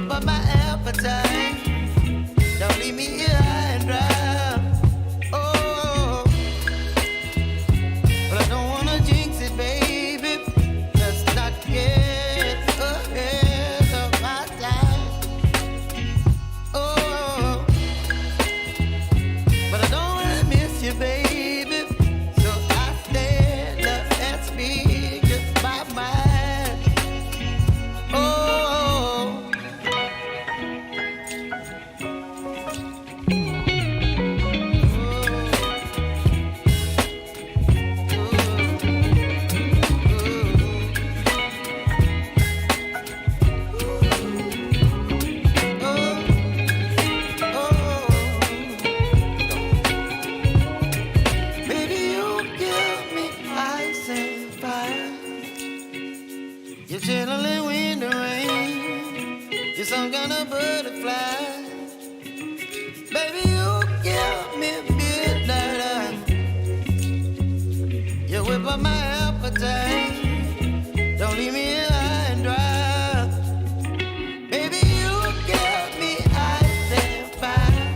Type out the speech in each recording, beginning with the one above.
whip up my appetite. Don't leave me here high and dry. Oh, but I don't wanna jinx it, baby. Let's not get ahead of my time. Oh, but I don't wanna miss you, baby. So I stand up and speak just my mind. Oh. You're chilling when the rain. You're some kind of butterfly. Baby, you give me midnight. You whip up my appetite. Don't leave me here high and dry. Baby, you give me ice and fire.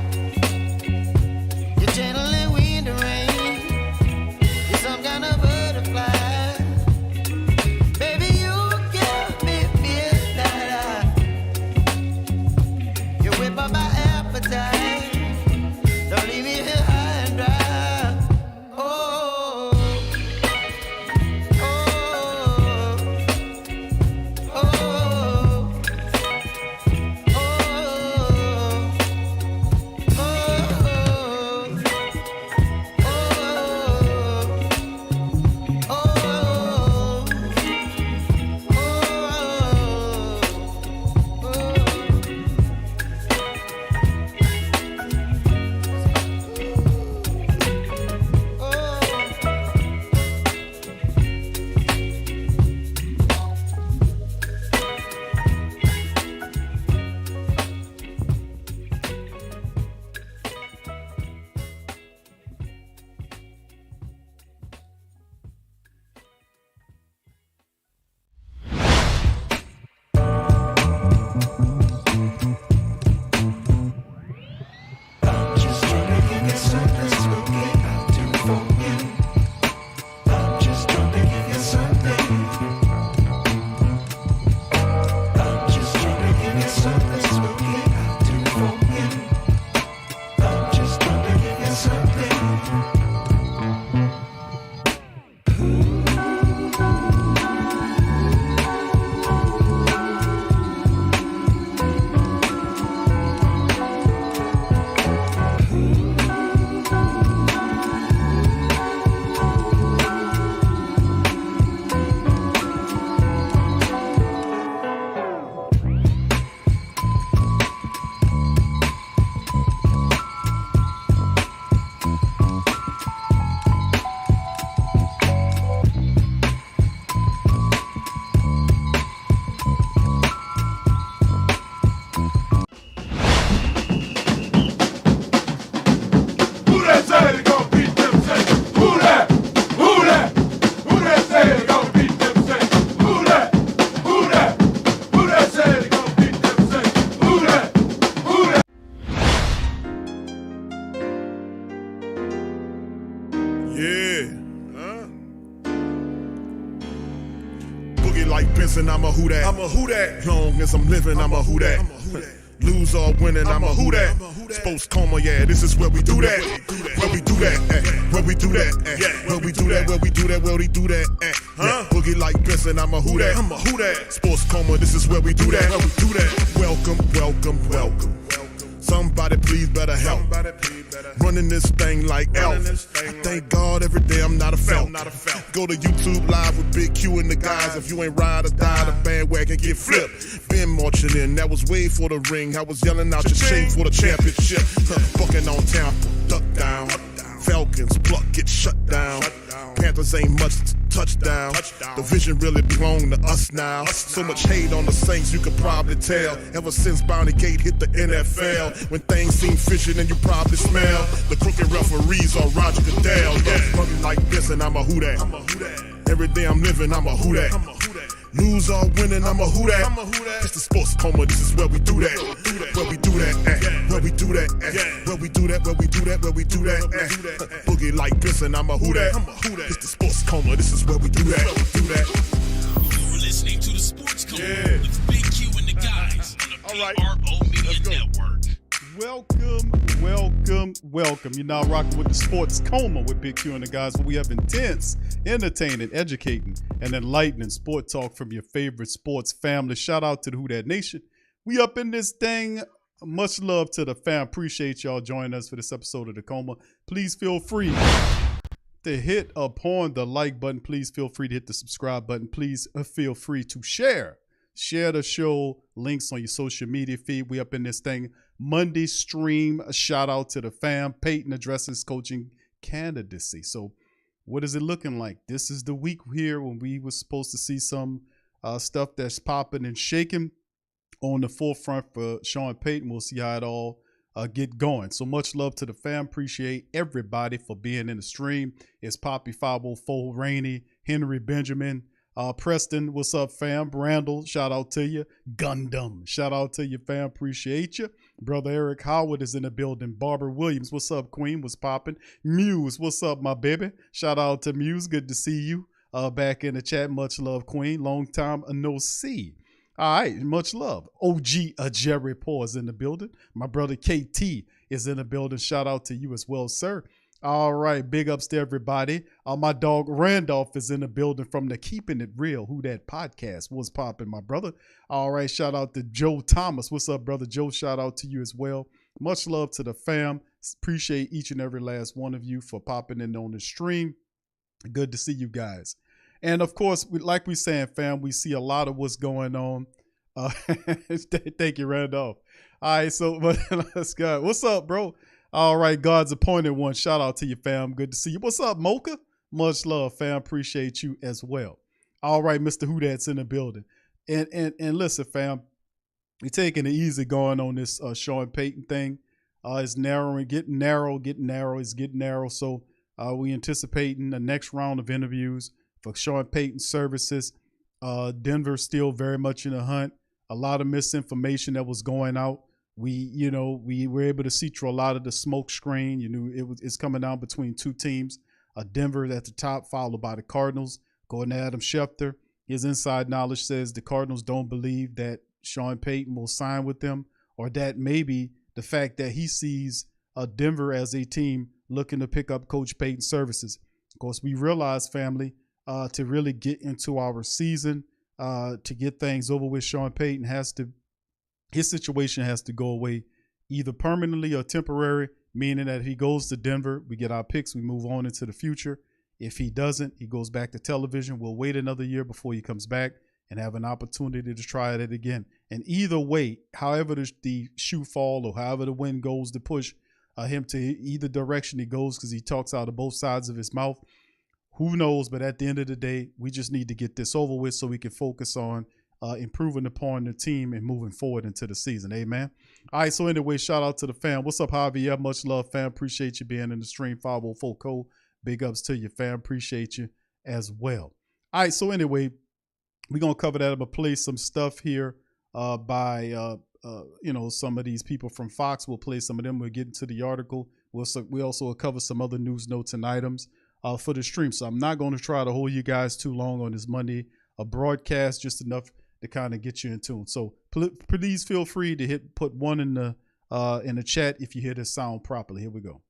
You're channeling wind and rain. You're some kind of butterfly. Don't leave me here high and dry. Oh, oh, oh, oh, I'm a who that. I'm a who that. Long as I'm living, I'm a who that. Lose or winning, I'm a who that. Sports Coma, yeah, this is where we do that. Where we do that, where we do that, where we do that, where we do that, where we do that. Boogie like Benson, I'm a who that. I'm a who that. Sports Coma, this is where we do that. Where we do that. Welcome, welcome, welcome. Somebody please better help. Running this thing like Elf. I thank God every day I'm not a felt. Go to YouTube Live with Big Q and the guys. If you ain't ride or die, the bandwagon get flipped. Been marching in, that was way for the ring. I was yelling out your shame for the championship. Bucking on Tampa, duck down. Falcons, pluck, get shut down. Panthers ain't much touchdown. The vision really belong to us now. So much hate on the Saints, you could probably tell. Ever since Bounty Gate hit the NFL, when things seem fishy and you probably smell the crooked referees or Roger Goodell. Running like this and I'm a who that. Every day I'm living, I'm a who that. Lose or winning, I'm a who that. It's the sports coma, this is where we do that. Where we do that, where we do that, where we do that, where we do that, where we do that. Boogie like Benson, I'm a who that. It's the sports coma, this is where we do that. You're listening to the Sports Coma with Big Q and the guys on the PRO Media Network. Welcome. You're now rocking with the Sports Coma with Big Q and the guys, where we have intense, entertaining, educating, and enlightening sport talk from your favorite sports family. Shout out to the Who Dat Nation. We up in this thing. Much love to the fam. Appreciate y'all joining us for this episode of the Coma. Please feel free to hit upon the like button. Please feel free to hit the subscribe button. Please feel free to share the show, links on your social media feed. We up in this thing. Monday stream. A shout out to the fam. Payton Addresses Coaching Candidacy. So what is it looking like? This is the week here when we were supposed to see some stuff that's popping and shaking on the forefront for Sean Payton. We'll see how it all get going. So much love to the fam. Appreciate everybody for being in the stream. It's Poppy 504, Rainey, Henry Benjamin, Preston, what's up, fam? Randall, shout out to you. Gundam, shout out to you, fam. Appreciate you. Brother Eric Howard is in the building. Barbara Williams, what's up, Queen? What's popping? Muse, what's up, my baby? Shout out to Muse. Good to see you back in the chat. Much love, Queen. Long time no see. All right, much love. OG Jerry Paul is in the building. My brother KT is in the building. Shout out to you as well, sir. All right, big ups to everybody. My dog Randolph is in the building from the Keeping It Real Who Dat podcast. Was popping, my brother. All right, shout out to Joe Thomas. What's up, brother Joe? Shout out to you as well. Much love to the fam. Appreciate each and every last one of you for popping in on the stream. Good to see you guys. And of course, like we saying, fam, we see a lot of what's going on. Thank you, Randolph. All right, so let's go. What's up, bro? All right, God's appointed one. Shout out to you, fam. Good to see you. What's up, Mocha? Much love, fam. Appreciate you as well. All right, Mr. Who Dat's in the building. And listen, fam, we're taking it easy going on this Sean Payton thing. It's narrowing, getting narrow. It's getting narrow. So we anticipating the next round of interviews for Sean Payton's services. Denver's still very much in the hunt. A lot of misinformation that was going out. We were able to see through a lot of the smoke screen. It's coming down between two teams. Denver at the top, followed by the Cardinals. Going to Adam Schefter. His inside knowledge says the Cardinals don't believe that Sean Payton will sign with them, or that maybe the fact that he sees Denver as a team looking to pick up Coach Payton's services. Of course, we realize, family, to really get into our season, to get things over with, Sean Payton his situation has to go away either permanently or temporary, meaning that if he goes to Denver, we get our picks, we move on into the future. If he doesn't, he goes back to television. We'll wait another year before he comes back and have an opportunity to try it again. And either way, however the shoe fall or however the wind goes to push him to either direction he goes, because he talks out of both sides of his mouth, who knows? But at the end of the day, we just need to get this over with so we can focus on improving upon the team and moving forward into the season. Amen. All right. So anyway, shout out to the fam. What's up, Javier? Much love, fam. Appreciate you being in the stream. 504 Code. Big ups to you, fam. Appreciate you as well. All right. So anyway, we're going to cover that. I'm going to play some stuff here by some of these people from Fox. We'll play some of them. We'll get into the article. We also will cover some other news notes and items for the stream. So I'm not going to try to hold you guys too long on this Monday broadcast, just enough to kind of get you in tune. So please feel free to put one in the chat if you hear this sound properly. Here we go.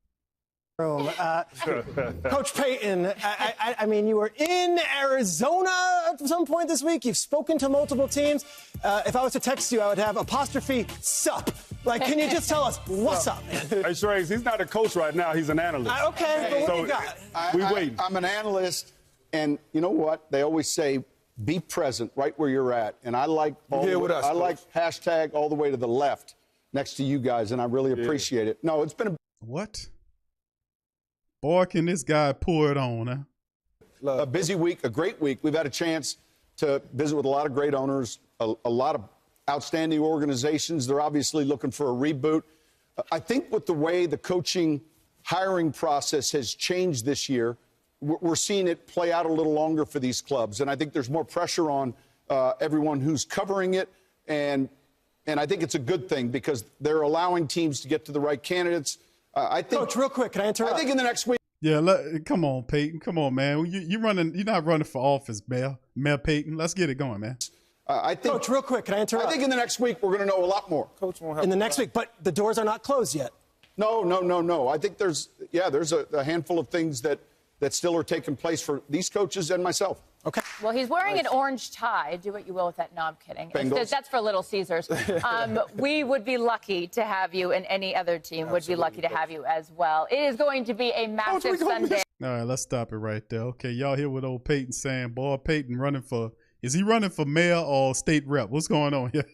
Coach Payton, I mean, you were in Arizona at some point this week. You've spoken to multiple teams. If I was to text you, I would have apostrophe sup. Like, can you just tell us what's up, man? Hey, Shrey's, he's not a coach right now. He's an analyst. Okay, but what do you got? We waiting. I'm an analyst, and you know what? They always say, be present right where you're at. And I like hashtag all the way to the left next to you guys, and I really appreciate it. No, it's been a What? Boy, can this guy pour it on, huh? A busy week, a great week. We've had a chance to visit with a lot of great owners, a lot of outstanding organizations. They're obviously looking for a reboot. I think with the way the coaching hiring process has changed this year, we're seeing it play out a little longer for these clubs. And I think there's more pressure on everyone who's covering it, and I think it's a good thing because they're allowing teams to get to the right candidates. I think, Coach, real quick, can I interrupt? I think in the next week. Yeah, come on, Payton. Come on, man. You're not running for office, Mayor Payton. Let's get it going, man. I think, Coach, real quick, can I interrupt? I think in the next week we're going to know a lot more. Coach won't have in the next week, but the doors are not closed yet. No. I think there's a handful of things that still are taking place for these coaches and myself. Okay. Well, he's wearing an orange tie. Do what you will with that. No, I'm kidding. Bengals. That's for Little Caesars. We would be lucky to have you, and any other team would be lucky to have you as well. It is going to be a massive Sunday. All right, let's stop it right there. Okay, y'all hear what old Payton saying? Boy, Payton is he running for mayor or state rep? What's going on here?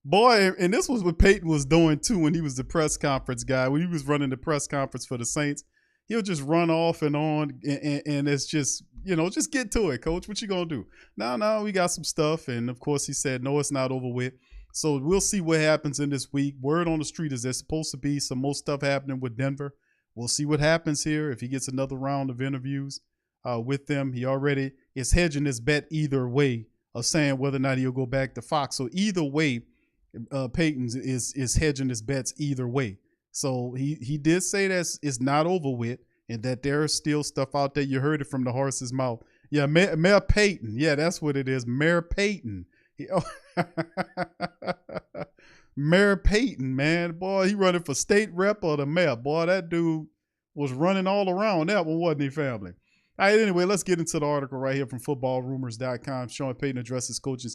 Boy, and this was what Payton was doing too when he was the press conference guy. When he was running the press conference for the Saints, he'll just run off and on, and it's just, just get to it, Coach. What you gonna do? No, we got some stuff, and of course he said, no, it's not over with. So we'll see what happens in this week. Word on the street is there's supposed to be some more stuff happening with Denver. We'll see what happens here if he gets another round of interviews with them. He already is hedging his bet either way of saying whether or not he'll go back to Fox. So either way, Payton is hedging his bets either way. So he did say that it's not over with and that there's still stuff out there. You heard it from the horse's mouth. Yeah, Mayor Payton. Yeah, that's what it is. Mayor Payton. Mayor Payton, man. Boy, he running for state rep or the mayor. Boy, that dude was running all around that one, wasn't he, family? All right, anyway, let's get into the article right here from footballrumors.com. Sean Payton addresses coaching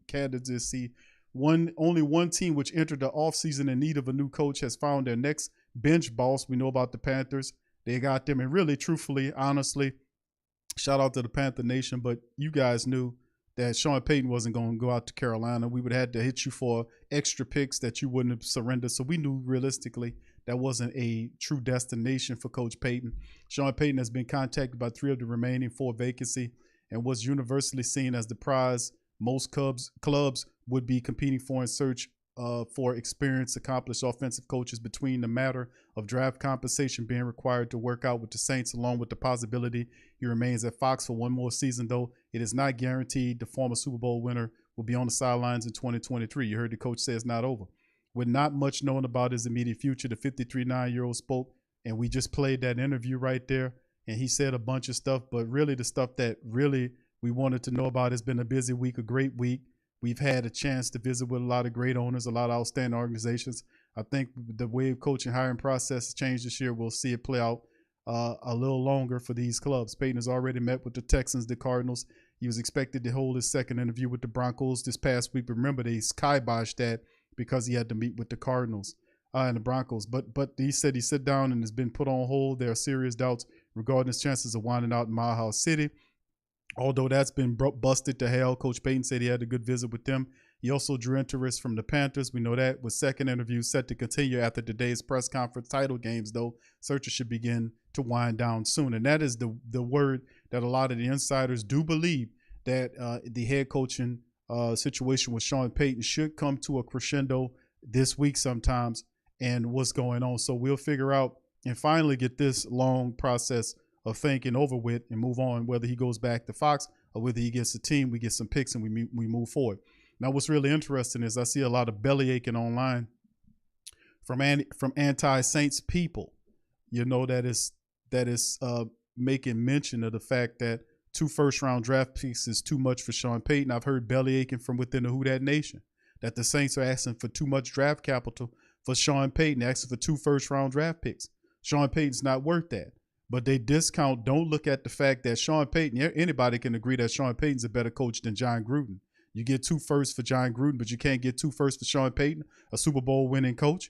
candidacy. Only one team which entered the offseason in need of a new coach has found their next bench boss. We know about the Panthers. They got them. And really, truthfully, honestly, shout out to the Panther Nation, but you guys knew that Sean Payton wasn't going to go out to Carolina. We would have had to hit you for extra picks that you wouldn't have surrendered. So we knew realistically that wasn't a true destination for Coach Payton. Sean Payton has been contacted by 3 of the remaining 4 vacancy and was universally seen as the prize most clubs would be competing for in search for experienced, accomplished offensive coaches. Between the matter of draft compensation being required to work out with the Saints, along with the possibility he remains at Fox for one more season, though it is not guaranteed the former Super Bowl winner will be on the sidelines in 2023. You heard the coach say it's not over. With not much known about his immediate future, the 53-year-old spoke, and we just played that interview right there, and he said a bunch of stuff, but really the stuff that really we wanted to know about. It's been a busy week, a great week. We've had a chance to visit with a lot of great owners, a lot of outstanding organizations. I think the way coaching hiring process has changed this year, we'll see it play out a little longer for these clubs. Payton has already met with the Texans, the Cardinals. He was expected to hold his second interview with the Broncos this past week. Remember, they skyboshed that because he had to meet with the Cardinals and the Broncos. But he said he sat down and has been put on hold. There are serious doubts regarding his chances of winding out in Mile High City. Although that's been busted to hell, Coach Payton said he had a good visit with them. He also drew interest from the Panthers. We know that, with second interview set to continue after today's press conference. Title games, though, searches should begin to wind down soon. And that is the word that a lot of the insiders do believe, that the head coaching situation with Sean Payton should come to a crescendo this week sometimes, and what's going on. So we'll figure out and finally get this long process of thinking over with and move on, whether he goes back to Fox or whether he gets a team, we get some picks and we move forward. Now, what's really interesting is I see a lot of belly aching online from anti-Saints people, that is making mention of the fact that 2 first-round draft picks is too much for Sean Payton. I've heard belly aching from within the Who Dat Nation that the Saints are asking for too much draft capital for Sean Payton, asking for 2 first-round draft picks. Sean Payton's not worth that. But they don't look at the fact that Sean Payton, anybody can agree that Sean Payton's a better coach than John Gruden. You get 2 firsts for John Gruden, but you can't get 2 firsts for Sean Payton, a Super Bowl winning coach.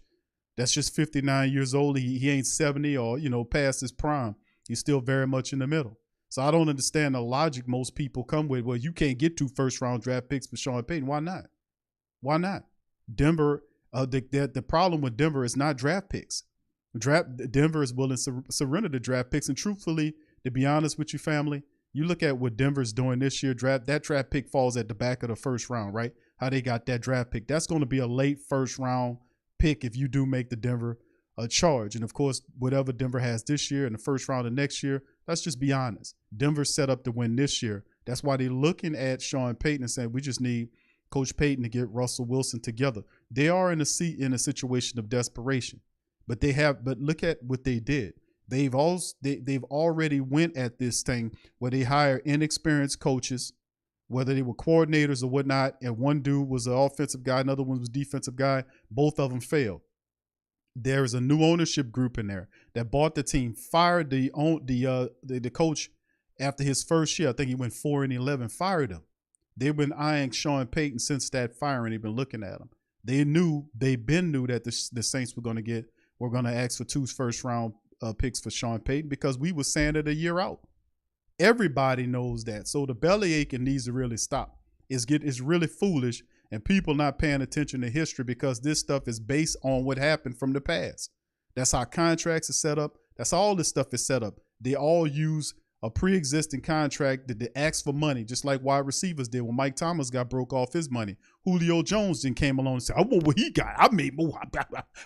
That's just 59 years old. He ain't 70 or, past his prime. He's still very much in the middle. So I don't understand the logic most people come with. Well, you can't get 2 first-round draft picks for Sean Payton. Why not? Why not? Denver, the problem with Denver is not draft picks. Denver is willing to surrender the draft picks. And truthfully, to be honest with you, family, you look at what Denver's doing this year, that draft pick falls at the back of the first round, right? How they got that draft pick. That's going to be a late first round pick if you do make the Denver charge. And of course, whatever Denver has this year in the first round of next year, let's just be honest. Denver's set up to win this year, That's why they're looking at Sean Payton and saying, we just need Coach Payton to get Russell Wilson together. They are in a situation of desperation, but look at what they did. They've already went at this thing where they hire inexperienced coaches, whether they were coordinators or whatnot, and one dude was an offensive guy, another one was a defensive guy. Both of them failed. There's a new ownership group in there that bought the team, fired the coach after his first year. I think he went 4-11, fired him. They've been eyeing Sean Payton since that firing. They've been looking at him. They knew that the Saints were going to ask for 2 first-round picks for Sean Payton because we were saying it a year out. Everybody knows that. So the belly aching needs to really stop. It's really foolish, and people not paying attention to history because this stuff is based on what happened from the past. That's how contracts are set up. That's all this stuff is set up. They all use a pre-existing contract that they ask for money, just like wide receivers did when Mike Thomas got broke off his money. Julio Jones then came along and said, I want what he got. I made more.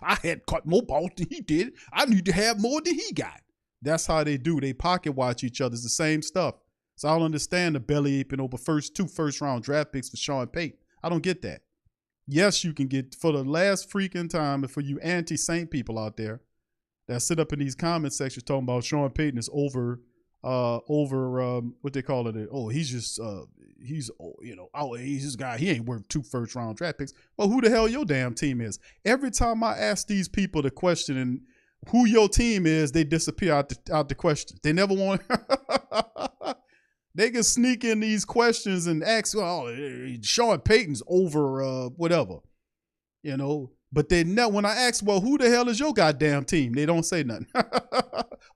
I had caught more balls than he did. I need to have more than he got. That's how they do. They pocket watch each other. It's the same stuff. So I don't understand the belly aping over 2 first-round draft picks for Sean Payton. I don't get that. Yes, you can get, for the last freaking time, and for you anti-Saint people out there that sit up in these comment sections talking about Sean Payton is over what they call it. Oh, he's just he's this guy. He ain't worth 2 first-round draft picks. Well, who the hell your damn team is? Every time I ask these people the question and who your team is, they disappear out the question. They never want. They can sneak in these questions and ask, "Oh, Sean Payton's over whatever," But they never. When I ask, "Well, who the hell is your goddamn team?" They don't say nothing.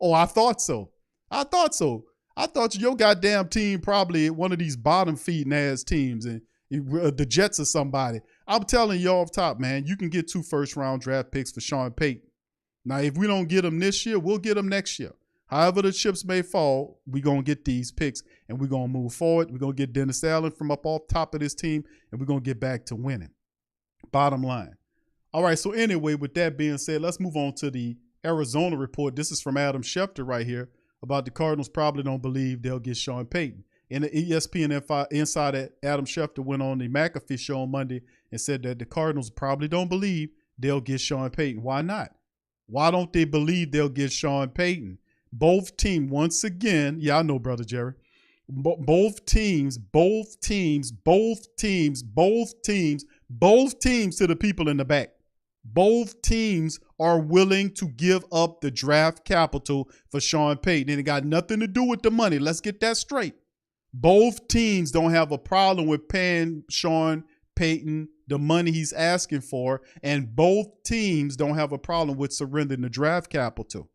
Oh, I thought so. I thought your goddamn team probably one of these bottom feeding ass teams and the Jets or somebody. I'm telling you off top, man, you can get 2 first-round draft picks for Sean Payton. Now, if we don't get them this year, we'll get them next year. However the chips may fall, we're going to get these picks, and we're going to move forward. We're going to get Dennis Allen from up off top of this team, and we're going to get back to winning. Bottom line. All right, so anyway, with that being said, let's move on to the Arizona report. This is from Adam Schefter right here about the Cardinals probably don't believe they'll get Sean Payton. And the ESPN insider Adam Schefter went on the McAfee show on Monday and said that the Cardinals probably don't believe they'll get Sean Payton. Why not? Why don't they believe they'll get Sean Payton? Both teams, once again, yeah, I know, Brother Jerry. Both teams to the people in the back. Both teams are willing to give up the draft capital for Sean Payton. And it got nothing to do with the money. Let's get that straight. Both teams don't have a problem with paying Sean Payton the money he's asking for, and both teams don't have a problem with surrendering the draft capital.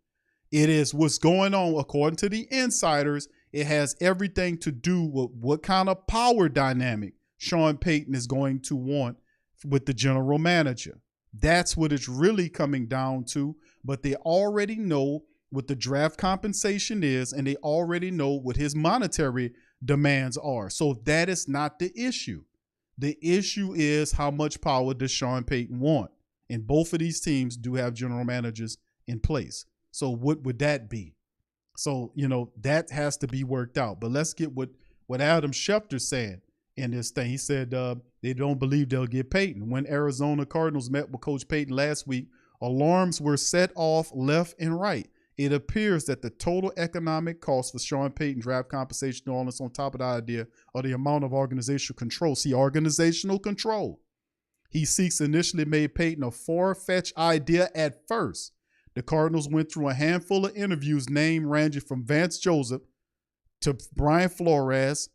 It is what's going on, according to the insiders. It has everything to do with what kind of power dynamic Sean Payton is going to want with the general manager. That's what it's really coming down to. But they already know what the draft compensation is, and they already know what his monetary demands are. So that is not the issue. The issue is how much power does Sean Payton want? And both of these teams do have general managers in place. So what would that be? So, that has to be worked out. But let's get what Adam Schefter said in this thing. He said they don't believe they'll get Payton. When Arizona Cardinals met with Coach Payton last week, alarms were set off left and right. It appears that the total economic cost for Sean Payton draft compensation, all this on top of the idea of the amount of organizational control. See, organizational control. He seeks initially made Payton a far-fetched idea at first. The Cardinals went through a handful of interviews, name ranging from Vance Joseph to Brian Flores,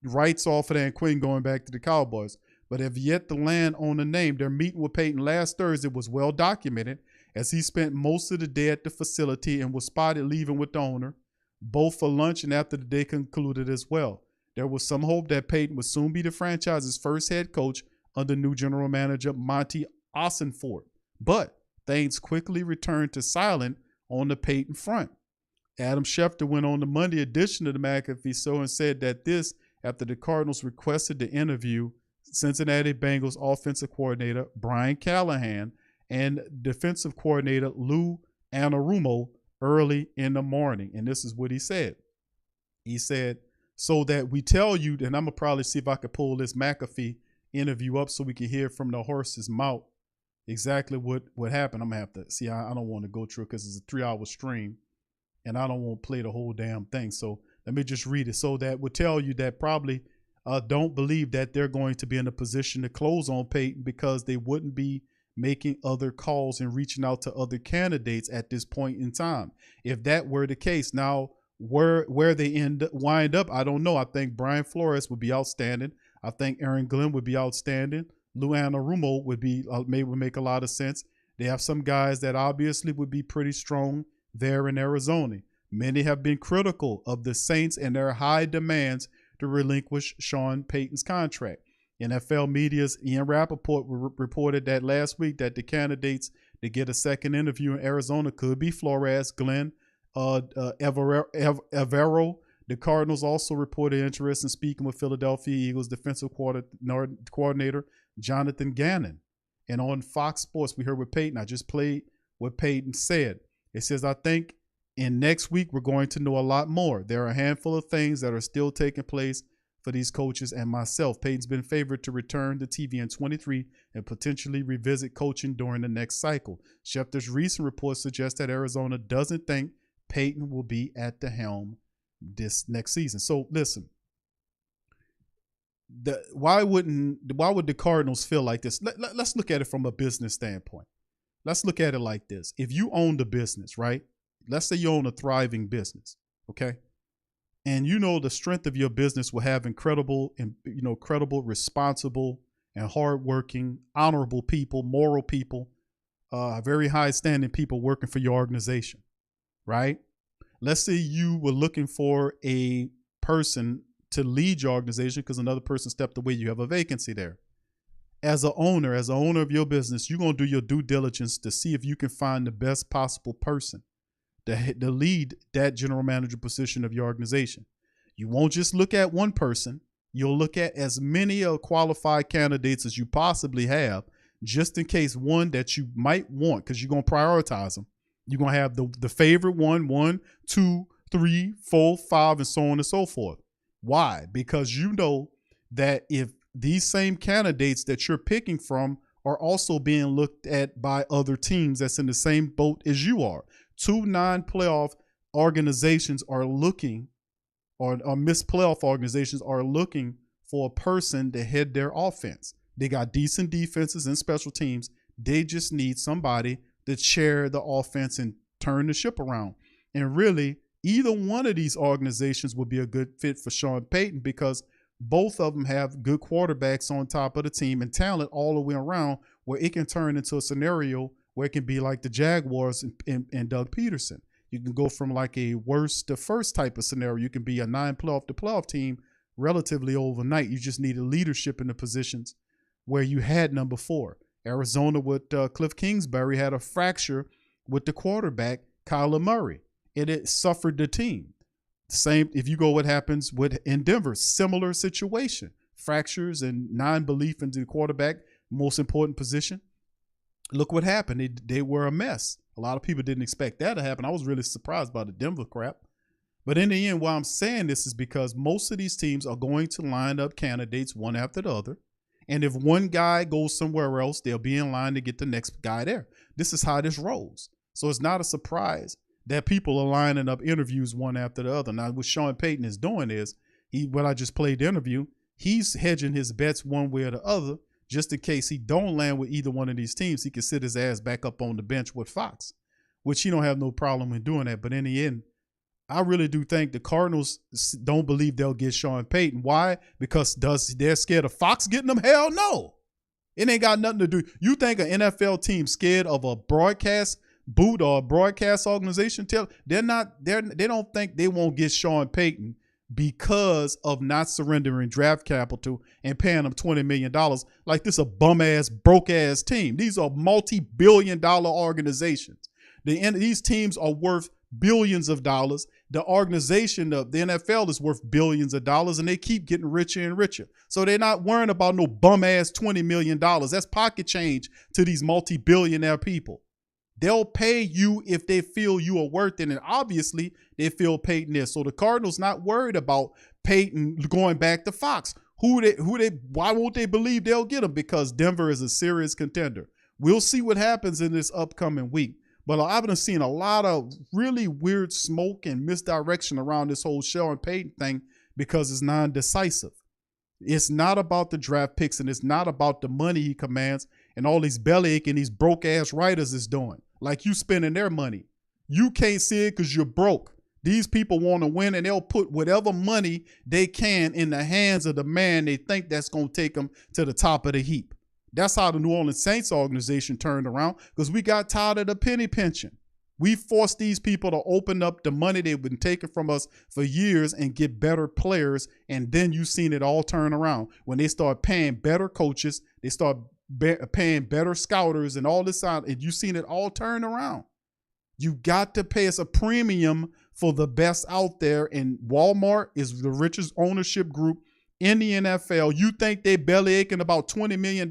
rights off of that and Quinn going back to the Cowboys, but have yet to land on a name. Their meeting with Payton last Thursday was well documented, as he spent most of the day at the facility and was spotted leaving with the owner, both for lunch and after the day concluded as well. There was some hope that Payton would soon be the franchise's first head coach under new general manager Monty Ossenfort, but things quickly returned to silent on the Payton front. Adam Schefter went on the Monday edition of the McAfee show and said that this after the Cardinals requested to interview Cincinnati Bengals offensive coordinator Brian Callahan and defensive coordinator Lou Anarumo early in the morning. And this is what he said. He said, so that we tell you, and I'm going to probably see if I could pull this McAfee interview up so we can hear from the horse's mouth exactly what happened. I'm going to have to see. I don't want to go through because it's a 3-hour stream and I don't want to play the whole damn thing. So let me just read it. So that would tell you that probably don't believe that they're going to be in a position to close on Payton because they wouldn't be making other calls and reaching out to other candidates at this point in time. If that were the case, now where they wind up, I don't know. I think Brian Flores would be outstanding. I think Aaron Glenn would be outstanding. Lou Anarumo would make a lot of sense. They have some guys that obviously would be pretty strong there in Arizona. Many have been critical of the Saints and their high demands to relinquish Sean Payton's contract. NFL media's Ian Rappaport reported that last week that the candidates to get a second interview in Arizona could be Flores, Glenn, Evero. The Cardinals also reported interest in speaking with Philadelphia Eagles defensive coordinator Jonathan Gannon. And on Fox Sports, we heard what Payton, I just played what Payton said. It says, I think in next week, we're going to know a lot more. There are a handful of things that are still taking place for these coaches and myself. Payton's been favored to return to TV in 23 and potentially revisit coaching during the next cycle. Schefter's recent report suggests that Arizona doesn't think Payton will be at the helm this next season. So listen, why would the Cardinals feel like this? Let's look at it from a business standpoint. Let's look at it like this. If you own the business, right? Let's say you own a thriving business, okay? And you know the strength of your business will have credible, responsible, and hardworking, honorable people, moral people, very high-standing people working for your organization, right? Let's say you were looking for a person to lead your organization because another person stepped away. You have a vacancy there. As an owner of your business, you're going to do your due diligence to see if you can find the best possible person to lead that general manager position of your organization. You won't just look at one person. You'll look at as many qualified candidates as you possibly have, just in case one that you might want, because you're going to prioritize them. You're going to have the favorite 1, 2, 3, 4, 5, and so on and so forth. Why? Because you know that if these same candidates that you're picking from are also being looked at by other teams that's in the same boat as you are. 2 non-playoff organizations are looking, or missed playoff organizations are looking for a person to head their offense. They got decent defenses and special teams. They just need somebody to chair the offense and turn the ship around. And really, either one of these organizations would be a good fit for Sean Payton because both of them have good quarterbacks on top of the team and talent all the way around where it can turn into a scenario where it can be like the Jaguars and Doug Peterson. You can go from like a worst to first type of scenario. You can be a 9-playoff to playoff team relatively overnight. You just need a leadership in the positions where you had none before. Arizona with Cliff Kingsbury had a fracture with the quarterback, Kyler Murray, and it suffered the team. Same if you go what happens in Denver, similar situation. Fractures and non-belief in the quarterback, most important position. Look what happened. They were a mess. A lot of people didn't expect that to happen. I was really surprised by the Denver crap. But in the end, why I'm saying this is because most of these teams are going to line up candidates one after the other. And if one guy goes somewhere else, they'll be in line to get the next guy there. This is how this rolls. So it's not a surprise that people are lining up interviews one after the other. Now, what Sean Payton is doing is, what I just played the interview, he's hedging his bets one way or the other, just in case he don't land with either one of these teams. He can sit his ass back up on the bench with Fox, which he don't have no problem in doing that. But in the end, I really do think the Cardinals don't believe they'll get Sean Payton. Why? Because they're scared of Fox getting them? Hell no. It ain't got nothing to do. You think an NFL team scared of a broadcast boot or a broadcast organization? They don't think they won't get Sean Payton because of not surrendering draft capital and paying them $20 million like this a bum-ass, broke-ass team. These are multi-billion-dollar organizations. These teams are worth billions of dollars. The organization of the NFL is worth billions of dollars, and they keep getting richer and richer. So they're not worrying about no bum-ass $20 million. That's pocket change to these multi-billionaire people. They'll pay you if they feel you are worth it, and obviously they feel Payton is. So the Cardinals not worried about Payton going back to Fox. Why won't they believe they'll get him? Because Denver is a serious contender. We'll see what happens in this upcoming week. But I've been seeing a lot of really weird smoke and misdirection around this whole Sean Payton thing because it's non-decisive. It's not about the draft picks, and it's not about the money he commands and all these bellyache and these broke-ass writers is doing. Like, you spending their money. You can't see it because you're broke. These people want to win, and they'll put whatever money they can in the hands of the man they think that's going to take them to the top of the heap. That's how the New Orleans Saints organization turned around, because we got tired of the penny pension. We forced these people to open up the money they've been taking from us for years and get better players, and then you've seen it all turn around. When they start paying better coaches, they start paying better scouters and all this out, and you've seen it all turn around. You got to pay us a premium for the best out there, and Walmart is the richest ownership group in the NFL. You think they belly aching about $20 million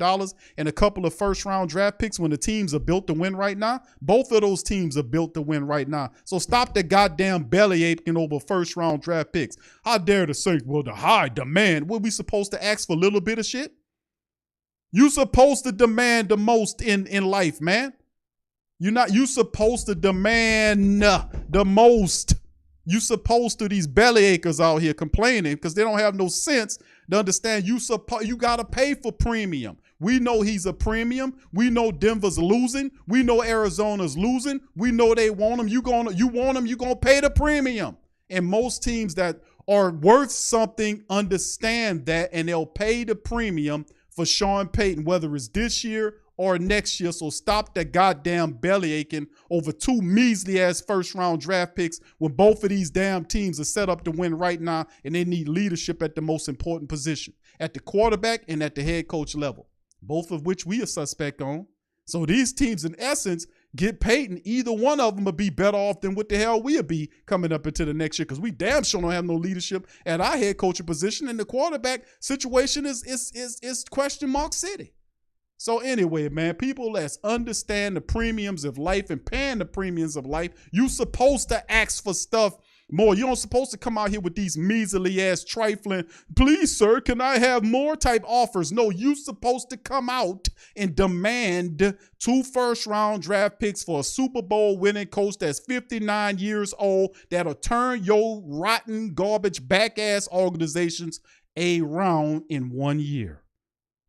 and a couple of first-round draft picks when the teams are built to win right now? Both of those teams are built to win right now. So stop the goddamn belly aching over first-round draft picks. How dare the Saints? Well, the high demand. What, we supposed to ask for a little bit of shit? You supposed to demand the most in life, man. You supposed to demand the most. You supposed to, these bellyachers out here complaining because they don't have no sense to understand you got to pay for premium. We know he's a premium. We know Denver's losing. We know Arizona's losing. We know they want him. You want him, you're going to pay the premium. And most teams that are worth something understand that, and they'll pay the premium for Sean Payton, whether it's this year or next year. So stop that goddamn belly aching over two measly ass first round draft picks when both of these damn teams are set up to win right now, and they need leadership at the most important position, at the quarterback and at the head coach level, both of which we are suspect on. So these teams, in essence, get Payton. Either one of them will be better off than what the hell we'll be coming up into the next year, because we damn sure don't have no leadership at our head coaching position, and the quarterback situation is question mark city. So anyway, man, people, let's understand the premiums of life and paying the premiums of life. You supposed to ask for stuff more. You don't supposed to come out here with these measly ass trifling, please, sir, can I have more type offers? No, you supposed to come out and demand 2 first-round draft picks for a Super Bowl winning coach that's 59 years old that'll turn your rotten, garbage, back-ass organizations around in 1 year.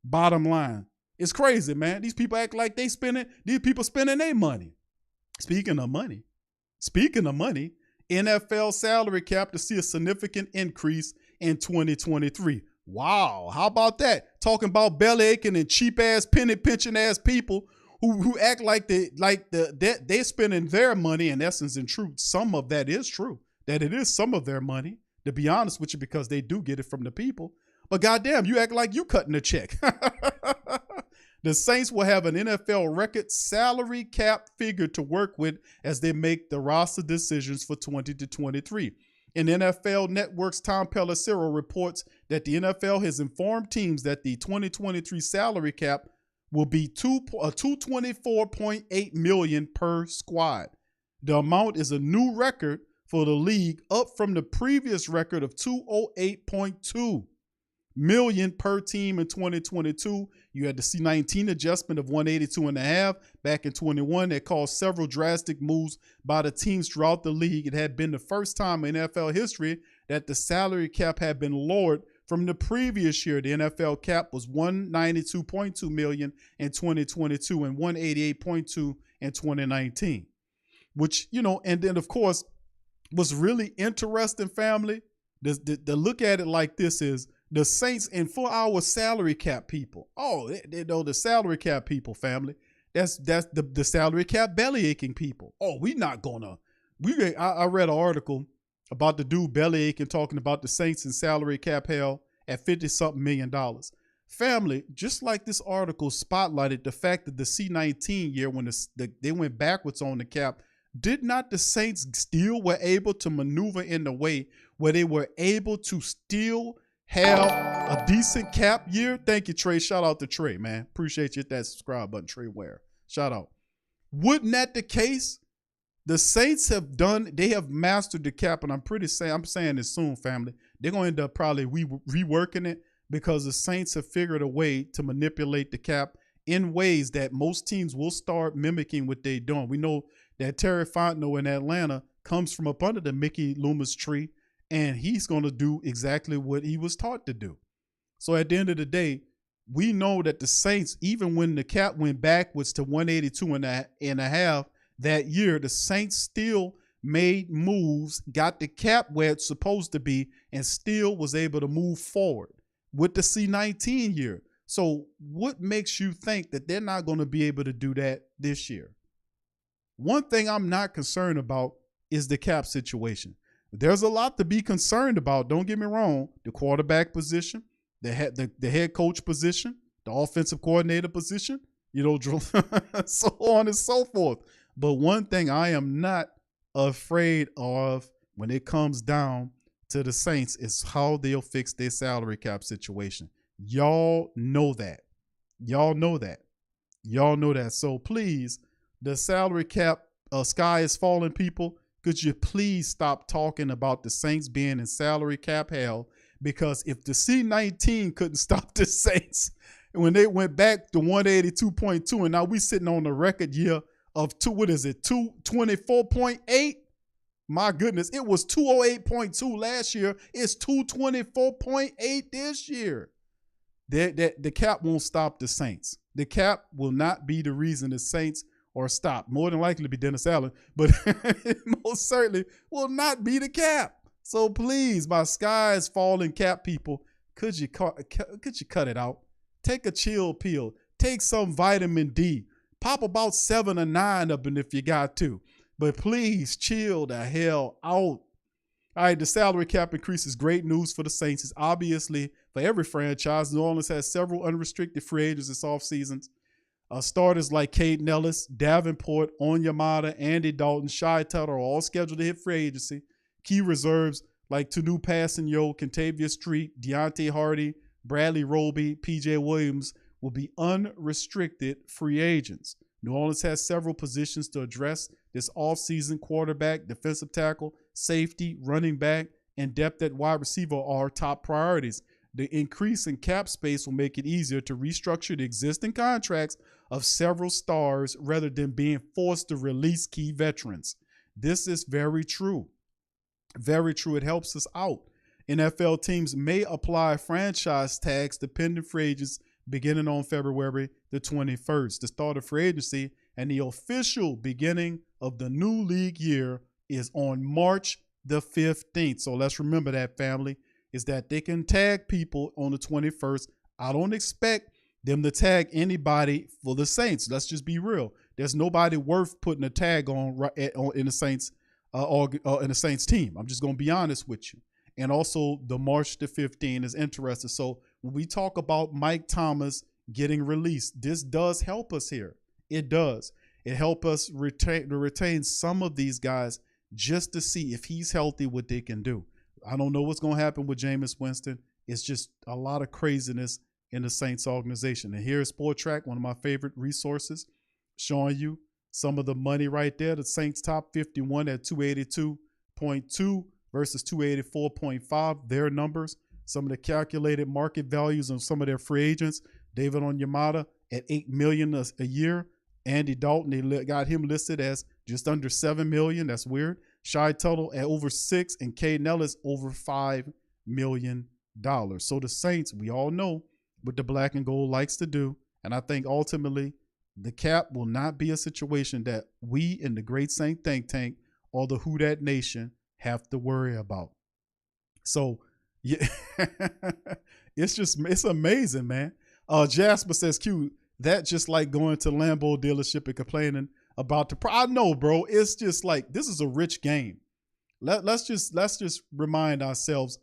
Bottom line. It's crazy, man. These people act like these people spending their money. Speaking of money, NFL salary cap to see a significant increase in 2023. Wow, how about that? Talking about belly aching and cheap ass penny pinching ass people who act like they're spending their money. In essence, in truth, some of that is true. That it is some of their money, to be honest with you, because they do get it from the people. But goddamn, you act like you cutting a check. The Saints will have an NFL record salary cap figure to work with as they make the roster decisions for 2023. And NFL Network's Tom Pelissero reports that the NFL has informed teams that the 2023 salary cap will be $224.8 million per squad. The amount is a new record for the league, up from the previous record of $208.2 million per team in 2022. You had the C-19 adjustment of $182.5 back in 21 that caused several drastic moves by the teams throughout the league. It had been the first time in NFL history that the salary cap had been lowered from the previous year. The NFL cap was $192.2 million in 2022 and $188.2 in 2019. Which, and then of course, what's really interesting, family, the look at it like this is, the Saints, and for our salary cap people, they know the salary cap people, family. That's the salary cap belly aching people. Oh, I read an article about the dude belly aching talking about the Saints and salary cap hell at $50-something million. Family, just like this article spotlighted the fact that the C-19 year when they went backwards on the cap, did not the Saints still were able to maneuver in the way where they were able to still have a decent cap year? Thank you, Trey. Shout out to Trey, man. Appreciate you. Hit that subscribe button, Trey Ware. Shout out. Wasn't that the case The Saints they have mastered the cap, and I'm saying this soon, family. They're going to end up probably reworking it because the Saints have figured a way to manipulate the cap in ways that most teams will start mimicking what they're doing. We know that Terry Fontenot in Atlanta comes from up under the Mickey Loomis tree, and he's going to do exactly what he was taught to do. So at the end of the day, we know that the Saints, even when the cap went backwards to 182 and a half that year, the Saints still made moves, got the cap where it's supposed to be, and still was able to move forward with the C19 year. So what makes you think that they're not going to be able to do that this year? One thing I'm not concerned about is the cap situation. There's a lot to be concerned about. Don't get me wrong. The quarterback position, the head coach position, the offensive coordinator position, so on and so forth. But one thing I am not afraid of when it comes down to the Saints is how they'll fix their salary cap situation. Y'all know that. Y'all know that. Y'all know that. So please, the salary cap sky is falling, people. Could you please stop talking about the Saints being in salary cap hell? Because if the C19 couldn't stop the Saints when they went back to 182.2, and now we sitting on the record year of 224.8. My goodness, it was 208.2 last year. It's 224.8 this year. The cap won't stop the Saints. The cap will not be the reason the Saints are stopped. More than likely to be Dennis Allen, but it most certainly will not be the cap. So please, my sky is falling cap people, could you cut it out? Take a chill pill. Take some vitamin D. Pop about 7 or 9 of them if you got to. But please chill the hell out. All right, the salary cap increase is great news for the Saints. It's obviously for every franchise. New Orleans has several unrestricted free agents this offseason. Starters like Payton Ellis, Davenport, Onyemata, Andy Dalton, Shai Tuttle are all scheduled to hit free agency. Key reserves like Tanu Passanio, Kentavious Street, Deontay Hardy, Bradley Roby, P.J. Williams will be unrestricted free agents. New Orleans has several positions to address this offseason. Quarterback, defensive tackle, safety, running back, and depth at wide receiver are top priorities. The increase in cap space will make it easier to restructure the existing contracts of several stars rather than being forced to release key veterans. This is very true. Very true. It helps us out. NFL teams may apply franchise tags to pending free agents beginning on February the 21st. The start of free agency and the official beginning of the new league year is on March the 15th. So let's remember that, family, is that they can tag people on the 21st. I don't expect them to tag anybody for the Saints. Let's just be real. There's nobody worth putting a tag on in the Saints in the Saints team. I'm just going to be honest with you. And also the March the 15th is interesting. So when we talk about Mike Thomas getting released, this does help us here. It does. It helps us retain some of these guys just to see if he's healthy, what they can do. I don't know what's going to happen with Jameis Winston. It's just a lot of craziness in the Saints organization. And here's Sport Track, one of my favorite resources, showing you some of the money right there. The Saints top 51 at 282.2 versus 284.5, their numbers. Some of the calculated market values on some of their free agents. David Onyemata at $8 million a year. Andy Dalton, they got him listed as just under $7 million. That's weird. Shai Tuttle at over $6 million, and Payton Ellis over $5 million. So the Saints, we all know what the black and gold likes to do. And I think ultimately the cap will not be a situation that we in the Great Saint Think Tank or the Who Dat Nation have to worry about. So yeah, it's amazing, man. Jasper says, Q, that just like going to Lambeau dealership and complaining about the I know, bro. It's just like, this is a rich game. Let's just remind ourselves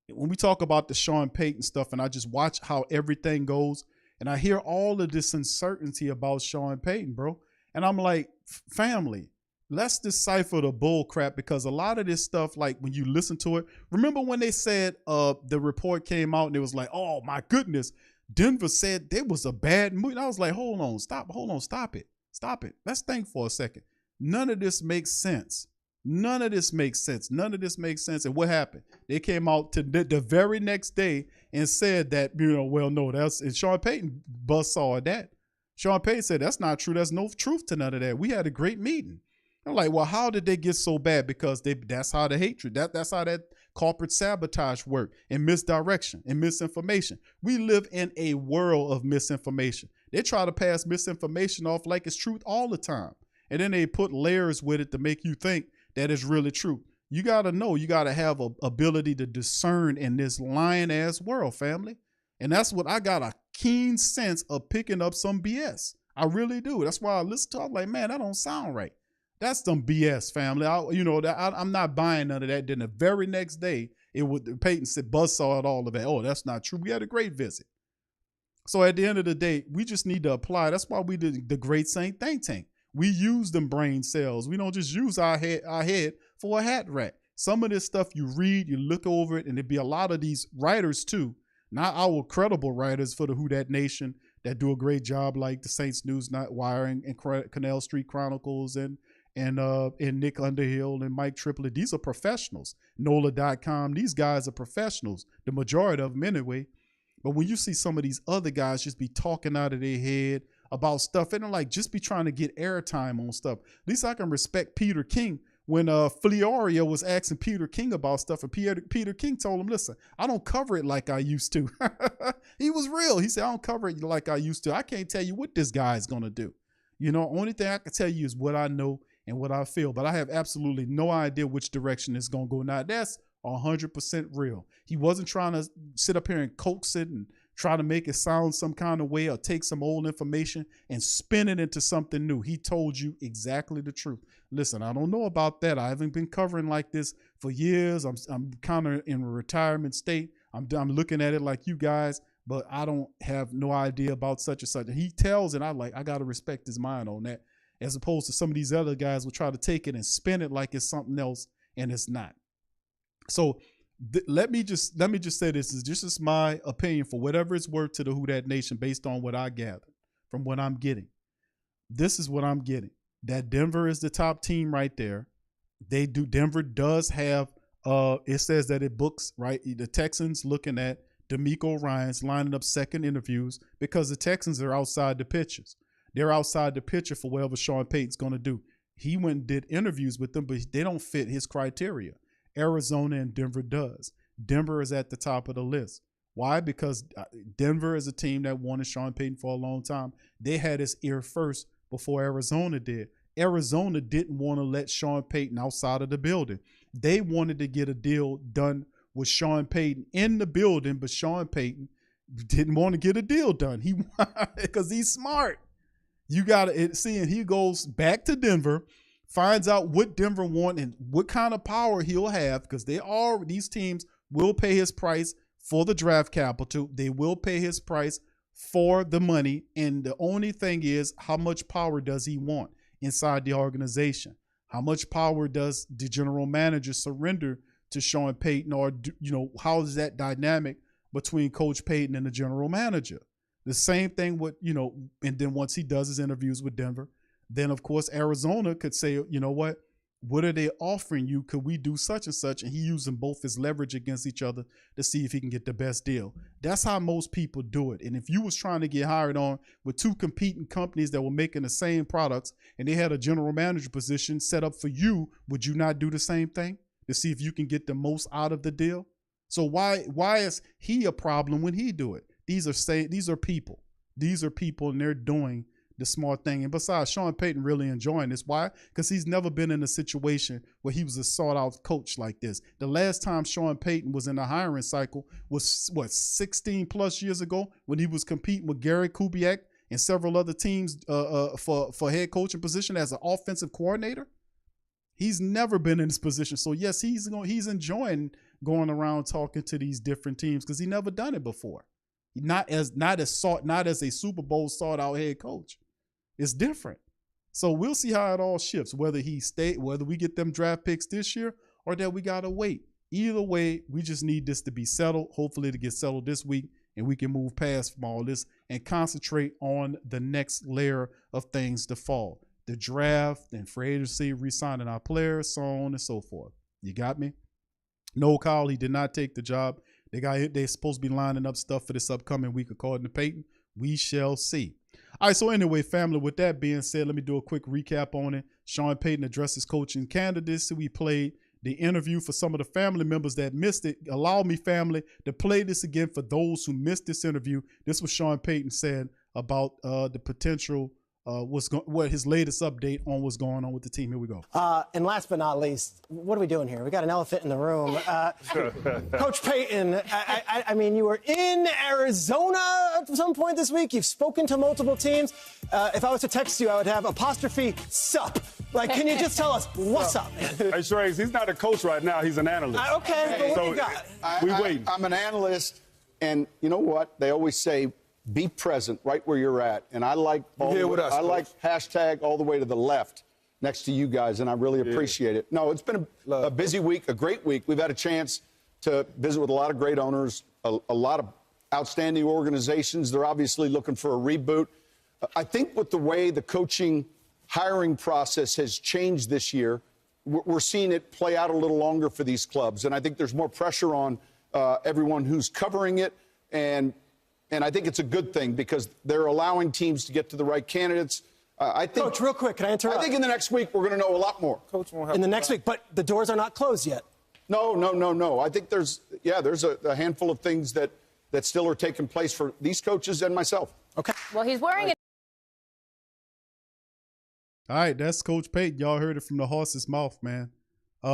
when we talk about the Sean Payton stuff, and I just watch how everything goes, and I hear all of this uncertainty about Sean Payton, bro. And I'm like, family, let's decipher the bull crap, because a lot of this stuff, like when you listen to it, remember when they said the report came out and it was like, oh my goodness, Denver said there was a bad move. And I was like, stop it. Let's think for a second. None of this makes sense. None of this makes sense. None of this makes sense. And what happened? They came out to the very next day and said that, well, no, and Sean Payton buzzsawed that. Sean Payton said, that's not true. There's no truth to none of that. We had a great meeting. I'm like, well, how did they get so bad? Because that's how the hatred, that's how that corporate sabotage work, and misdirection and misinformation. We live in a world of misinformation. They try to pass misinformation off like it's truth all the time. And then they put layers with it to make you think that it's really true. You got to know, you got to have a ability to discern in this lying ass world, family. And that's what I got a keen sense of picking up some BS. I really do. That's why I listen to it. I'm like, man, that don't sound right. That's some BS, family. I'm not buying none of that. Then the very next day, Payton said, buzzsawed all of that. Oh, that's not true. We had a great visit. So at the end of the day, we just need to apply. That's why we did the Great Saint Think Tank. We use them brain cells. We don't just use our head for a hat rack. Some of this stuff you read, you look over it, and there'd be a lot of these writers too, not our credible writers for the Who Dat Nation that do a great job, like the Saints News Wire and Canal Street Chronicles and Nick Underhill and Mike Triplett. These are professionals. NOLA.com. These guys are professionals, the majority of them anyway. But when you see some of these other guys just be talking out of their head about stuff, and they're like, just be trying to get airtime on stuff. At least I can respect Peter King when Fliorio was asking Peter King about stuff, and Peter King told him, listen, I don't cover it like I used to. He was real. He said, I don't cover it like I used to. I can't tell you what this guy is going to do. Only thing I can tell you is what I know and what I feel, but I have absolutely no idea which direction it's going to go. Now, that's 100% real. He wasn't trying to sit up here and coax it and try to make it sound some kind of way or take some old information and spin it into something new. He told you exactly the truth. Listen, I don't know about that. I haven't been covering like this for years. I'm kind of in a retirement state. I'm looking at it like you guys, but I don't have no idea about such and such. And he tells it, I got to respect his mind on that, as opposed to some of these other guys will try to take it and spin it like it's something else, and it's not. So let me just say this is my opinion for whatever it's worth to the Who Dat Nation based on what I gather from what I'm getting. This is what I'm getting. That Denver is the top team right there. Denver does have, it says that it books, right? The Texans looking at D'Amico Ryans lining up second interviews because the Texans are outside the pictures. They're outside the picture for whatever Sean Payton's going to do. He went and did interviews with them, but they don't fit his criteria. Arizona and Denver does. Denver is at the top of the list. Why? Because Denver is a team that wanted Sean Payton for a long time. They had his ear first before Arizona did. Arizona didn't want to let Sean Payton outside of the building. They wanted to get a deal done with Sean Payton in the building, but Sean Payton didn't want to get a deal done. Because he's smart. You got to see, and he goes back to Denver, finds out what Denver want and what kind of power he'll have, because these teams will pay his price for the draft capital. They will pay his price for the money. And the only thing is, how much power does he want inside the organization? How much power does the general manager surrender to Sean Payton? Or, how is that dynamic between Coach Payton and the general manager? The same thing with, and then once he does his interviews with Denver, then, of course, Arizona could say, you know what are they offering you? Could we do such and such? And he using both his leverage against each other to see if he can get the best deal. That's how most people do it. And if you was trying to get hired on with two competing companies that were making the same products and they had a general manager position set up for you, would you not do the same thing to see if you can get the most out of the deal? So why is he a problem when he do it? These are people. These are people, and they're doing the smart thing. And besides, Sean Payton really enjoying this. Why? Because he's never been in a situation where he was a sought-out coach like this. The last time Sean Payton was in the hiring cycle was, 16 plus years ago, when he was competing with Gary Kubiak and several other teams for head coaching position as an offensive coordinator. He's never been in this position. So yes, he's enjoying going around talking to these different teams because he never done it before. Not as a Super Bowl sought out head coach. It's different. So we'll see how it all shifts, whether we get them draft picks this year or that we gotta wait. Either way, we just need this to be settled, hopefully to get settled this week, and we can move past from all this and concentrate on the next layer of things to fall. the draft and free agency, re-signing our players, so on and so forth. You got me? No, Kyle, he did not take the job. They're supposed to be lining up stuff for this upcoming week, according to Payton. We shall see. All right, so anyway, family, with that being said, let me do a quick recap on it. Sean Payton Addresses Coaching Candidacy. We played the interview for some of the family members that missed it. Allow me, family, to play this again for those who missed this interview. This was Sean Payton said about the potential, what his latest update on what's going on with the team. Here we go. And last but not least, what are we doing here? We got an elephant in the room. Coach Payton, I mean, you were in Arizona at some point this week. You've spoken to multiple teams. If I was to text you, I would have apostrophe sup. Like, can you just tell us what's up, man? Hey, Shrey's, he's not a coach right now. He's an analyst. Okay, but what do you got? We waiting. I'm an analyst, and you know what? They always say, be present right where you're at. And I like hashtag all the way to the left next to you guys, and I really appreciate it. No, it's been a busy week, a great week. We've had a chance to visit with a lot of great owners, a lot of outstanding organizations. They're obviously looking for a reboot. I think with the way the coaching hiring process has changed this year, we're seeing it play out a little longer for these clubs. And I think there's more pressure on everyone who's covering it. And I think it's a good thing because they're allowing teams to get to the right candidates. I think, Coach, real quick, can I interrupt? I think in the next week we're going to know a lot more. Coach won't have in the next week, but the doors are not closed yet. No. I think there's a handful of things that still are taking place for these coaches and myself. Okay. Well, he's wearing it. All right, that's Coach Payton. Y'all heard it from the horse's mouth, man.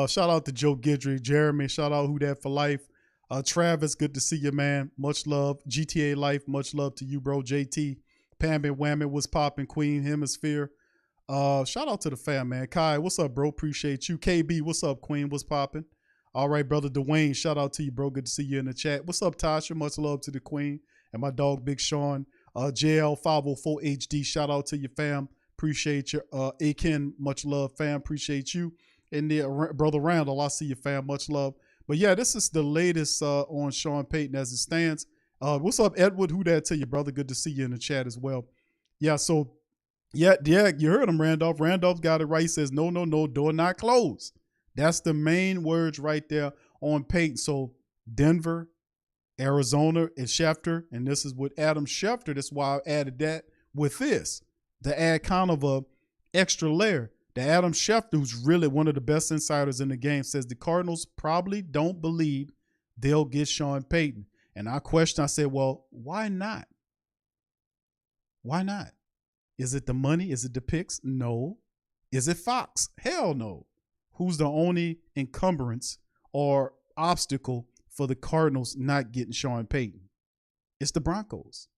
Shout out to Joe Guidry, Jeremy. Shout out Who Dat for Life. Travis, good to see you, man. Much love. GTA Life, much love to you, bro. JT, Pam and Whammy was popping. Queen Hemisphere. Shout out to the fam, man. Kai, what's up, bro? Appreciate you. KB, what's up, Queen? What's popping? All right, brother Dwayne, shout out to you, bro. Good to see you in the chat. What's up, Tasha? Much love to the Queen. And my dog, Big Sean. JL504HD, shout out to you, fam. Appreciate you. Akin, much love, fam. Appreciate you. And the brother Randall, I see you, fam. Much love. But yeah, this is the latest on Sean Payton as it stands. What's up, Edward? Who that to you, brother? Good to see you in the chat as well. Yeah, so yeah, you heard him, Randolph. Randolph got it right. He says, no, door not closed. That's the main words right there on Payton. So Denver, Arizona, and Schefter, and this is with Adam Schefter. That's why I added that with this to add kind of a extra layer. The Adam Schefter, who's really one of the best insiders in the game, says the Cardinals probably don't believe they'll get Sean Payton. And I said, well, why not? Why not? Is it the money? Is it the picks? No. Is it Fox? Hell no. Who's the only encumbrance or obstacle for the Cardinals not getting Sean Payton? It's the Broncos.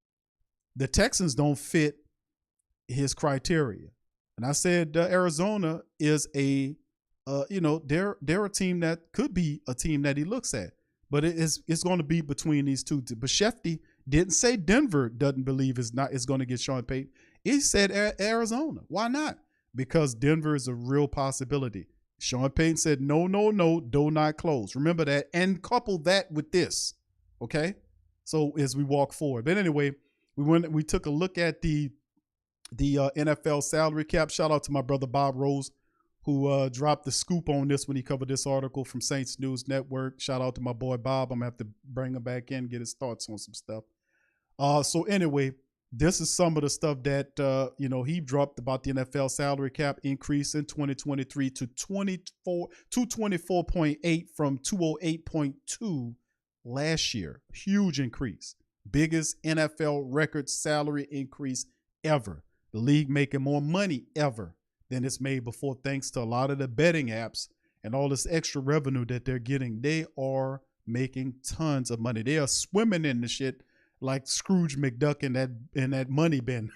The Texans don't fit his criteria. And I said Arizona is they're a team that could be a team that he looks at. But it's going to be between these two. But Schefter didn't say Denver doesn't believe it's going to get Sean Payton. He said Arizona. Why not? Because Denver is a real possibility. Sean Payton said, no, door not closed. Remember that, and couple that with this, okay? So as we walk forward. But anyway, we took a look at the NFL salary cap. Shout out to my brother Bob Rose, who dropped the scoop on this when he covered this article from Saints News Network. Shout out to my boy Bob. I'm going to have to bring him back in, get his thoughts on some stuff. So anyway, this is some of the stuff that, he dropped about the NFL salary cap increase in 2023 to 224.8 from 208.2 last year. Huge increase. Biggest NFL record salary increase ever. The league making more money ever than it's made before, thanks to a lot of the betting apps and all this extra revenue that they're getting. They are making tons of money. They are swimming in the shit like Scrooge McDuck in that money bin.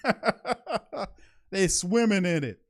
They swimming in it.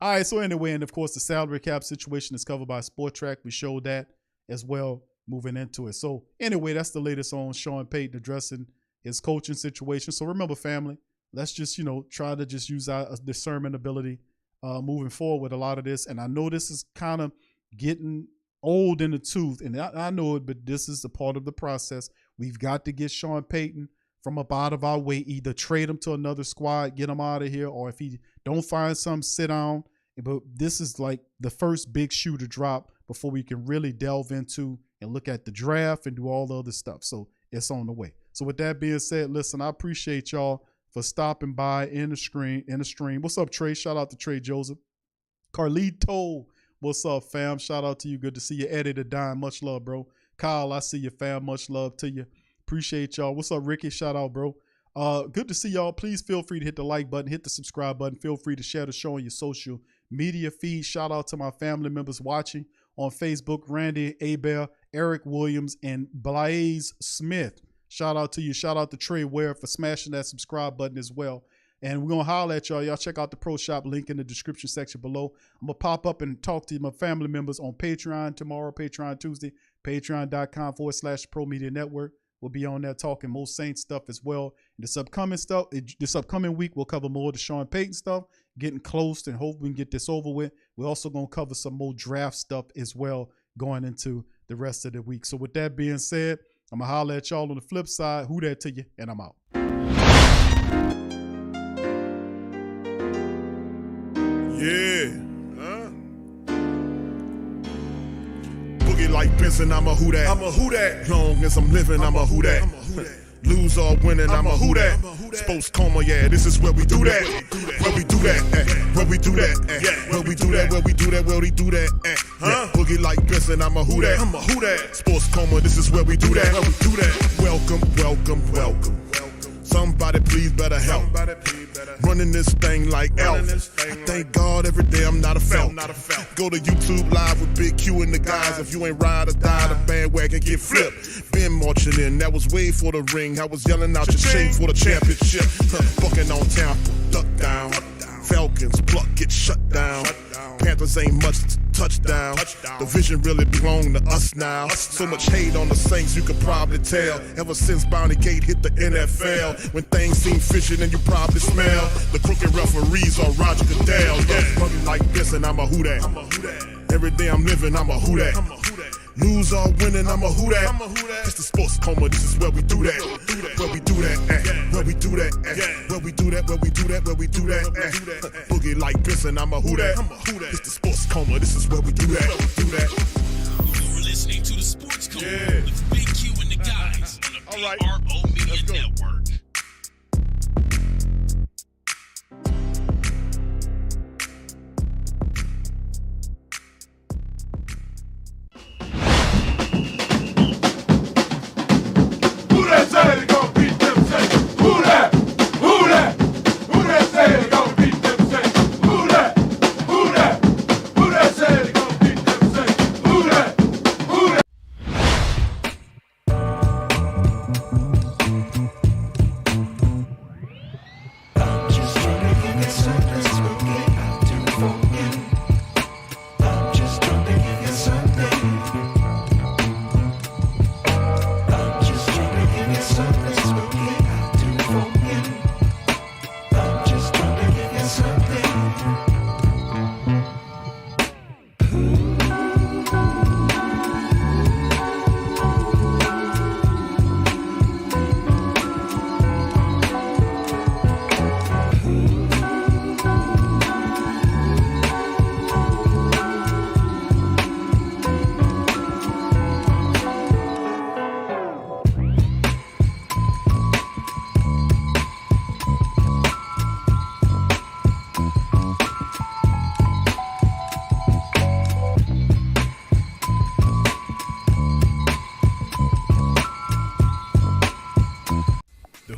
All right, so anyway, and of course the salary cap situation is covered by Sport Track. We showed that as well moving into it. So anyway, that's the latest on Sean Payton addressing his coaching situation. So remember, family, let's just, try to just use our discernment ability moving forward with a lot of this. And I know this is kind of getting old in the tooth, and I know it, but this is a part of the process. We've got to get Sean Payton from up out of our way, either trade him to another squad, get him out of here, or if he don't find something, sit down. But this is like the first big shoe to drop before we can really delve into and look at the draft and do all the other stuff. So it's on the way. So with that being said, listen, I appreciate y'all for stopping by in the stream. What's up, Trey? Shout out to Trey Joseph. Carlito, what's up, fam? Shout out to you. Good to see you. Eddie the Dime, much love, bro. Kyle, I see you, fam. Much love to you. Appreciate y'all. What's up, Ricky? Shout out, bro. Good to see y'all. Please feel free to hit the like button, hit the subscribe button. Feel free to share the show on your social media feed. Shout out to my family members watching on Facebook, Randy Aber, Eric Williams, and Blaze Smith. Shout out to you. Shout out to Trey Ware for smashing that subscribe button as well. And we're going to holler at y'all. Y'all check out the Pro Shop link in the description section below. I'm going to pop up and talk to my family members on Patreon tomorrow, Patreon Tuesday, patreon.com/Pro Media Network. We'll be on there talking more Saints stuff as well. And this upcoming week, we'll cover more of the Sean Payton stuff, getting close, and hope we can get this over with. We're also going to cover some more draft stuff as well going into the rest of the week. So with that being said, I'm going to holler at y'all on the flip side. Who that to you? And I'm out. Yeah. Boogie like Benson, I'm a who that. I'm a who that. Long as I'm living, I'm a who that. Lose or winning, I'm a who that. Sports Coma, yeah, this is where we do that. Where we do that, where we do that, where we do that, where we do that, where we do that. Boogie like Benson, I'm a who that. I'm a who that. Sports Coma, this is where we do that. Where we do that. Welcome, welcome, welcome. Somebody please better help. Running this thing like Elf. I thank God every day I'm not a felt. Go to YouTube Live with Big Q and the guys. If you ain't ride or die, the bandwagon get flipped. Been marching in, that was way for the ring. I was yelling out your shame for the championship. Fucking on town, duck down. Falcons pluck, get shut down. Panthers ain't much touchdown. The vision really belong to us now. So much hate on the Saints, you could probably tell. Ever since Bounty Gate hit the NFL, when things seem fishy, and you probably smell the crooked referees are Roger Goodell. Yeah, running like this, and I'm a who that. Every day I'm living, I'm a who that. Lose or winning, I'm a who that. It's the Sports Coma, this is where we do that. Where we do that, where we do that, where we do that, where we do that, where we do that. Boogie like Benson, I'm a who that. It's the Sports Coma, this is where we do that. You're listening to the Sports Coma with Big Q and the guys on the PRO Media Network.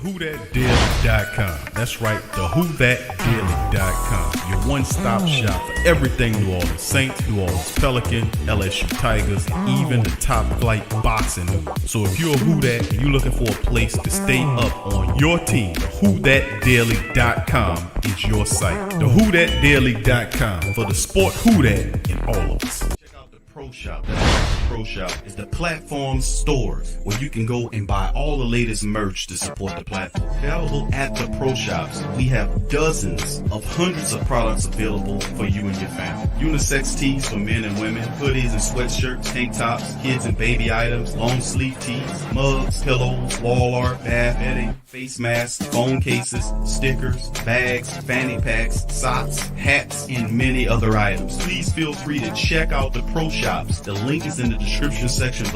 WhoThatDaily.com. That's right, the WhoThatDaily.com. Your one-stop shop for everything New Orleans Saints, New Orleans Pelicans, LSU Tigers, and even the top flight boxing news. So if you're a Who That and you're looking for a place to stay up on your team, WhoThatDaily.com is your site. The WhoThatDaily.com for the sport Who That in all of us. Check out the Pro Shop. That's right, Pro Shop is the platform store where you can go and buy all the latest merch to support the platform. Available at the Pro Shops, we have dozens of hundreds of products available for you and your family. Unisex tees for men and women, hoodies and sweatshirts, tank tops, kids and baby items, long sleeve tees, mugs, pillows, wall art, bath bedding, face masks, phone cases, stickers, bags, fanny packs, socks, hats, and many other items. Please feel free to check out the Pro Shops. The link is in the description section below.